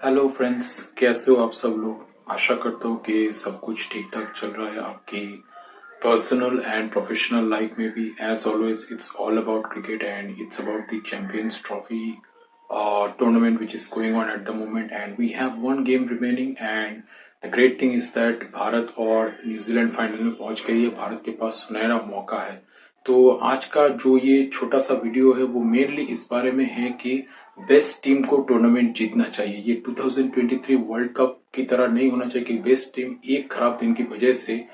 Hello friends, कैसे हो आप सब लोग। आशा करता हूँ कि सब कुछ ठीक ठाक चल रहा है आपकी पर्सनल एंड प्रोफेशनल लाइफ में भी। As always it's all about cricket and it's about the champions trophy tournament which is going on at the moment, and we have one game remaining, and the great thing is that Bharat और New Zealand final में पहुंच गई है। भारत के पास सुनहरा मौका है। तो आज का जो ये छोटा सा वीडियो है वो मेनली इस बारे में है कि बेस्ट टीम को टूर्नामेंट जीतना चाहिए। ये 2023 वर्ल्ड कप की तरह नहीं होना चाहिए कि बेस्ट टीम एक खराब दिन की वजह से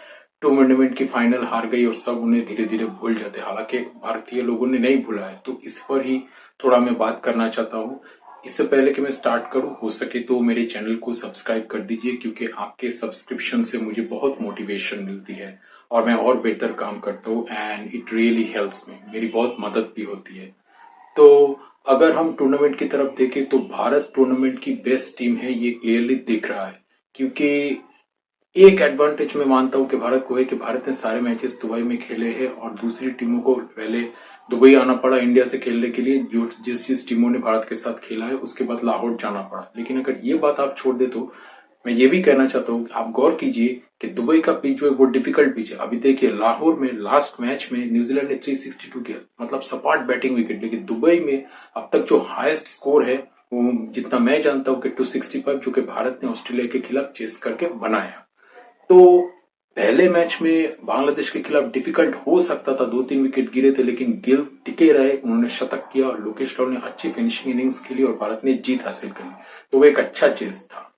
टूर्नामेंट की फाइनल हार गई और सब उन्हें धीरे धीरे भूल जाते। हालांकि भारतीय लोगों ने नहीं भूला है, तो इस पर ही थोड़ा मैं बात करना चाहता हूँ। इससे पहले कि मैं स्टार्ट करूं, हो सके तो मेरे चैनल को सब्सक्राइब कर दीजिए, क्योंकि आपके सब्सक्रिप्शन से मुझे बहुत मोटिवेशन मिलती है और मैं और बेहतर काम करता हूँ and it really helps me, मेरी बहुत मदद भी होती है। तो अगर हम टूर्नामेंट की तरफ देखें तो भारत टूर्नामेंट की बेस्ट टीम है, ये क्लियरली दिख रहा है। क्योंकि एक एडवांटेज मैं मानता हूं कि भारत को है कि भारत ने सारे मैचेस दुबई में खेले हैं और दूसरी टीमों को पहले दुबई आना पड़ा इंडिया से खेलने के लिए। जो जिस टीमों ने भारत के साथ खेला है उसके बाद लाहौर जाना पड़ा। लेकिन अगर ये बात आप छोड़ दे तो मैं ये भी कहना चाहता हूँ कि आप गौर कीजिए कि दुबई का पिच जो है वो डिफिकल्ट पिच है। अभी देखिए लाहौर में लास्ट मैच में न्यूजीलैंड ने 362 किया, मतलब सपाट बैटिंग विकेट। लेकिन दुबई में अब तक जो हाईएस्ट स्कोर है वो जितना मैं जानता हूँ कि 265, जो कि भारत ने ऑस्ट्रेलिया के खिलाफ चेस करके बनाया। तो पहले मैच में बांग्लादेश के खिलाफ डिफिकल्ट हो सकता था, 2-3 विकेट गिरे थे, लेकिन गिल टिके रहे, उन्होंने शतक किया और लोकेश राहुल ने अच्छी फिनिशिंग इनिंग्स खेली और भारत ने जीत हासिल करी। तो वो एक अच्छा चेस था।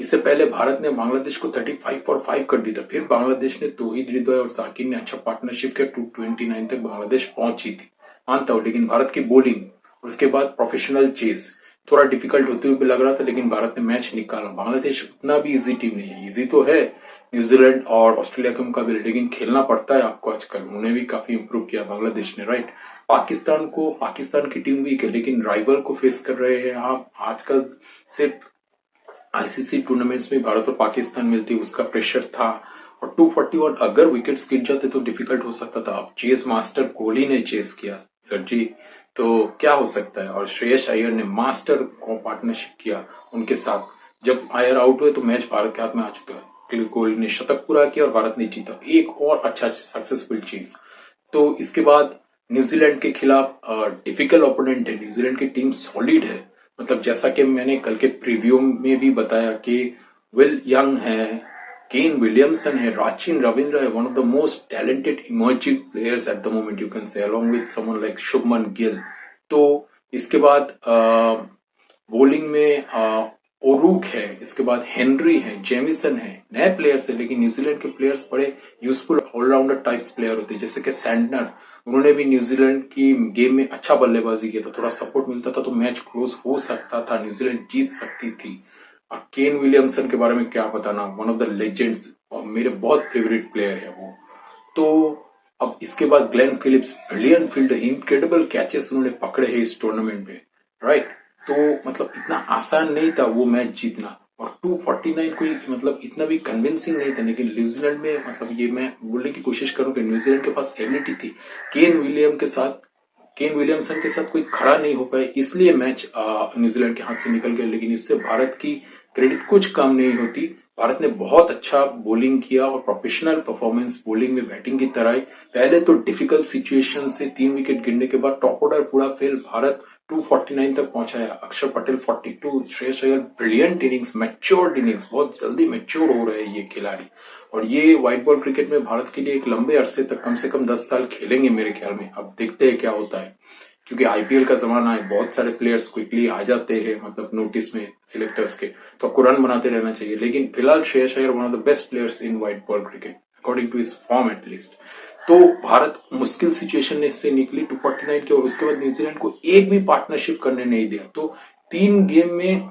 इससे पहले भारत ने बांग्लादेश को 35 फॉर 5 कर दिया था। फिर बांग्लादेश ने तौहीद हृदय और साकिब ने अच्छा पार्टनरशिप किया, 229 तक बांग्लादेश पहुंची थी, मानता हूं। लेकिन भारत की बॉलिंग, उसके बाद प्रोफेशनल चेस थोड़ा डिफिकल्ट होते हुए भी लग रहा था, लेकिन भारत ने मैच निकाला। बांग्लादेश उतना भी इजी टीम नहीं है, इजी तो है न्यूजीलैंड और ऑस्ट्रेलिया के मुकाबले, लेकिन खेलना पड़ता है आपको आजकल। उन्होंने भी काफी इंप्रूव किया बांग्लादेश ने, राइट। पाकिस्तान की टीम वीक है, लेकिन राइवल को फेस कर रहे हैं आप आजकल। सिर्फ आईसीसी टूर्नामेंट्स में भारत और पाकिस्तान मिलती, उसका प्रेशर था। और 241 अगर विकेट्स गिर जाते तो डिफिकल्ट हो सकता था। अब चेस मास्टर कोहली ने चेस किया सर जी, तो क्या हो सकता है। और श्रेयस अय्यर ने मास्टर को पार्टनरशिप किया उनके साथ। जब अय्यर आउट हुए तो मैच भारत के हाथ में आ चुका है। कोहली ने शतक पूरा किया और भारत ने जीता, एक और अच्छा सक्सेसफुल चीज। तो इसके बाद न्यूजीलैंड के खिलाफ डिफिकल्ट ओपोनेंट है। न्यूजीलैंड की टीम सॉलिड है, मतलब जैसा कि मैंने कल के प्रीव्यू में भी बताया कि विल यंग है, केन विलियमसन है, राचिन रविंद्र है, one of the most talented emerging players at the moment you can say, along with someone like Shubman Gill. तो इसके बाद बॉलिंग में ओरूक है, इसके बाद हेनरी है, जेमिसन है, नए प्लेयर्स है। लेकिन न्यूजीलैंड के प्लेयर्स बड़े यूजफुल ऑलराउंडर टाइप्स प्लेयर होते हैं, जैसे कि सैंडनर। उन्होंने भी न्यूजीलैंड की गेम में अच्छा बल्लेबाजी किया था, थोड़ा सपोर्ट मिलता था तो मैच क्लोज हो सकता था, न्यूजीलैंड जीत सकती थी। और केन विलियमसन के बारे में क्या बताना, वन ऑफ द लेजेंड्स, और मेरे बहुत फेवरेट प्लेयर है वो। तो अब इसके बाद Glenn Phillips, brilliant fielder, incredible catches उन्होंने पकड़े हैं इस टूर्नामेंट में, राइट। तो मतलब इतना आसान नहीं था वो मैच जीतना। और 249 कोई मतलब इतना भी कन्विंसिंग नहीं था। लेकिन न्यूजीलैंड में, मतलब ये मैं बोलने की कोशिश करूं कि न्यूजीलैंड के पास एबिलिटी थी। केन विलियमसन के साथ कोई खड़ा नहीं हो पाए, इसलिए मैच न्यूजीलैंड के हाथ से निकल गया। लेकिन इससे भारत की क्रेडिट कुछ कम नहीं होती। भारत ने बहुत अच्छा बॉलिंग किया और प्रोफेशनल परफॉर्मेंस बॉलिंग में बैटिंग की तरह ही। पहले तो डिफिकल्ट सिचुएशन से 3 विकेट गिरने के बाद टॉप ऑर्डर पूरा फेल, भारत 249 तक पहुंचाया। अक्षर Patel 42, Shreyas Iyer brilliant innings, matured innings, बहुत जल्दी मैच्योर हो रहे हैं ये खिलाड़ी। और ये व्हाइट बॉल क्रिकेट में भारत के लिए एक लंबे अरसे तक, कम से कम 10 साल खेलेंगे मेरे ख्याल में। अब देखते हैं क्या होता है, क्योंकि आईपीएल का जमाना है, बहुत सारे प्लेयर्स क्विकली आ जाते हैं, मतलब नोटिस में सिलेक्टर्स के, तो आपको रन बनाते रहना चाहिए। लेकिन फिलहाल Shreyas Iyer one of the best players in white ball cricket according to his form at least. तो भारत मुश्किल सिचुएशन से निकली 249 की, और उसके बाद न्यूजीलैंड को एक भी पार्टनरशिप करने नहीं दिया। तो 3 गेम में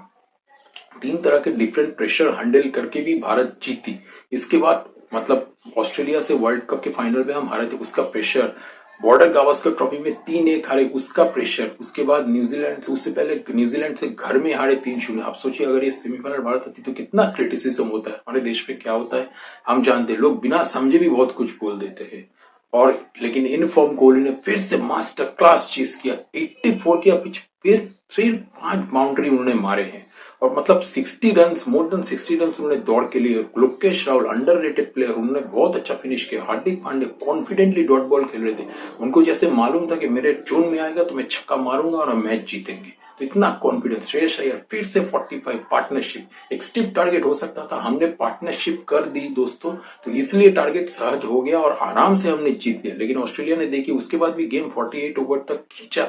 3 तरह के डिफरेंट प्रेशर हैंडल करके भी भारत जीती। इसके बाद मतलब ऑस्ट्रेलिया से वर्ल्ड कप के फाइनल में हम हारे थे, उसका प्रेशर। बॉर्डर गावस्कर ट्रॉफी में 3-1 हारे, उसका प्रेशर। उसके बाद न्यूजीलैंड से, उससे पहले न्यूजीलैंड से घर में हारे 3-0। आप सोचिए अगर ये सेमीफाइनल भारत आती तो कितना क्रिटिसिज्म होता है हमारे देश में, क्या होता है हम जानते हैं। लोग बिना समझे भी बहुत कुछ बोल देते हैं। और लेकिन इन फॉर्म कोहली ने फिर से मास्टर क्लास चीज किया, 84 किया पिच, फिर 5 बाउंड्री उन्होंने मारे हैं। और मतलब 60 रन, मोर देन 60 रन उन्होंने दौड़ के लिए। लोकेश राहुल अंडररेटेड प्लेयर, उन्होंने बहुत अच्छा फिनिश किया। Hardik Pandya confidently dot ball खेल रहे थे, उनको जैसे मालूम था कि मेरे जोन में आएगा तो मैं छक्का मारूंगा और मैच जीतेंगे, तो इतना कॉन्फिडेंस। श्रेयस अय्यर फिर से 45 पार्टनरशिप, एक स्टिफ टारगेट हो सकता था, हमने पार्टनरशिप कर दी दोस्तों, तो इसलिए टारगेट सहज हो गया और आराम से हमने जीत लिया। लेकिन ऑस्ट्रेलिया ने देखी उसके बाद भी गेम 48 ओवर तक खींचा,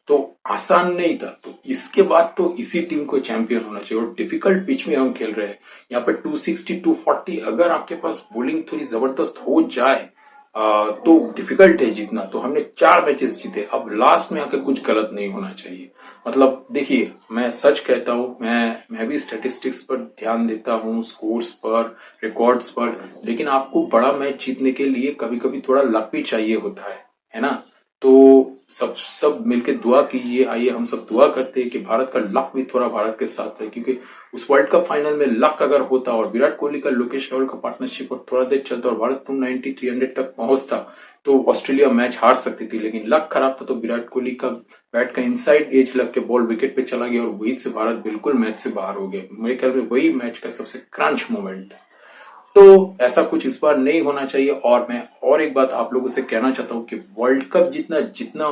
तो आसान नहीं था। तो इसके बाद तो इसी टीम को चैंपियन होना चाहिए। और डिफिकल्ट पिच में हम खेल रहे हैं, यहाँ पे 260 240, अगर आपके पास बॉलिंग थोड़ी जबरदस्त हो जाए तो डिफिकल्ट है जीतना। तो हमने 4 मैचेस जीते, अब लास्ट में आके कुछ गलत नहीं होना चाहिए। मतलब देखिए, मैं सच कहता हूँ, मैं भी स्टैटिस्टिक्स पर ध्यान देता हूँ, स्कोर्स पर, रिकॉर्ड्स पर, लेकिन आपको बड़ा मैच जीतने के लिए कभी कभी थोड़ा लक भी चाहिए होता है ना। तो सब मिलके दुआ कीजिए। आइए हम सब दुआ करते हैं कि भारत का लक भी थोड़ा भारत के साथ रहे, क्योंकि उस वर्ल्ड कप फाइनल में लक अगर होता और विराट कोहली का लोकेश राहुल का पार्टनरशिप और थोड़ा देर चलता और भारत 290 300 तक पहुंचता, तो ऑस्ट्रेलिया मैच हार सकती थी। लेकिन लक खराब था, तो विराट कोहली का बैट का इनसाइड एज लग के बॉल विकेट पे चला गया और वही से भारत बिल्कुल मैच से बाहर हो गया। मेरे ख्याल में वही मैच का सबसे क्रंच मोमेंट था। तो ऐसा कुछ इस बार नहीं होना चाहिए। और मैं और एक बात आप लोगों से कहना चाहता हूं कि वर्ल्ड कप जितना जितना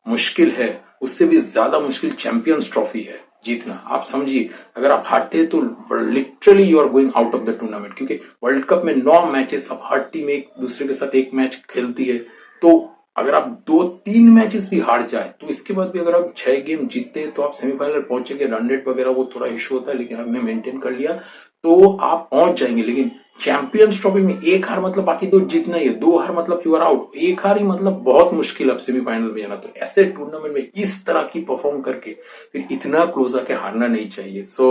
मुश्किल है, उससे भी ज्यादा मुश्किल चैंपियंस ट्रॉफी है जीतना। आप समझिए, अगर आप हारते हैं तो literally you are going out of the tournament, क्योंकि वर्ल्ड कप में 9 मैचेस, अब हर टीम एक दूसरे के साथ एक मैच खेलती है। तो अगर आप 2-3 मैचेस भी हार जाए, तो इसके बाद भी अगर आप 6 गेम जीतते हैं तो आप सेमीफाइनल पहुंचेंगे। रन रेट वगैरह वो थोड़ा इशू होता है, लेकिन हमने मेंटेन कर लिया तो आप पहुंच जाएंगे। लेकिन चैंपियंस ट्रॉफी में एक हार मतलब बाकी 2 जीतना ही है, 2 हार मतलब यू आर आउट, एक हार ही मतलब बहुत मुश्किल अब सेमीफाइनल में जाना। तो ऐसे टूर्नामेंट में इस तरह की परफॉर्म करके फिर इतना क्लोज आके हारना नहीं चाहिए। So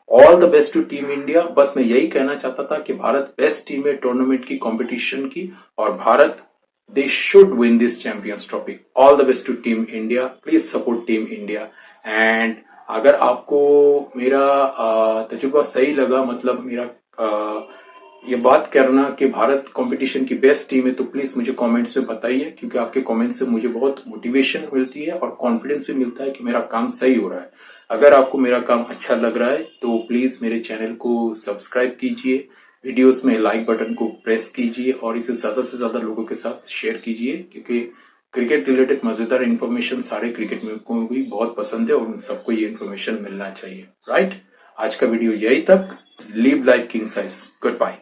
all the best to team India. बस मैं यही कहना चाहता था कि भारत बेस्ट टीम है टूर्नामेंट की, कंपटीशन की, और Bharat they should win this champions trophy. All the best to team India, please support team India. And अगर आपको मेरा तजुर्बा सही लगा, मतलब मेरा ये बात करना कि भारत कंपटीशन की बेस्ट टीम है, तो प्लीज मुझे कमेंट्स में बताइए, क्योंकि आपके कमेंट्स से मुझे बहुत मोटिवेशन मिलती है और कॉन्फिडेंस भी मिलता है कि मेरा काम सही हो रहा है। अगर आपको मेरा काम अच्छा लग रहा है तो प्लीज मेरे चैनल को सब्सक्राइब कीजिए, वीडियोस में लाइक बटन को प्रेस कीजिए और इसे ज्यादा से ज्यादा लोगों के साथ शेयर कीजिए, क्योंकि क्रिकेट रिलेटेड मजेदार इन्फॉर्मेशन सारे क्रिकेट को भी बहुत पसंद है और उन सबको ये इन्फॉर्मेशन मिलना चाहिए। राइट, आज का वीडियो यही तक। Live life king size. Good bye.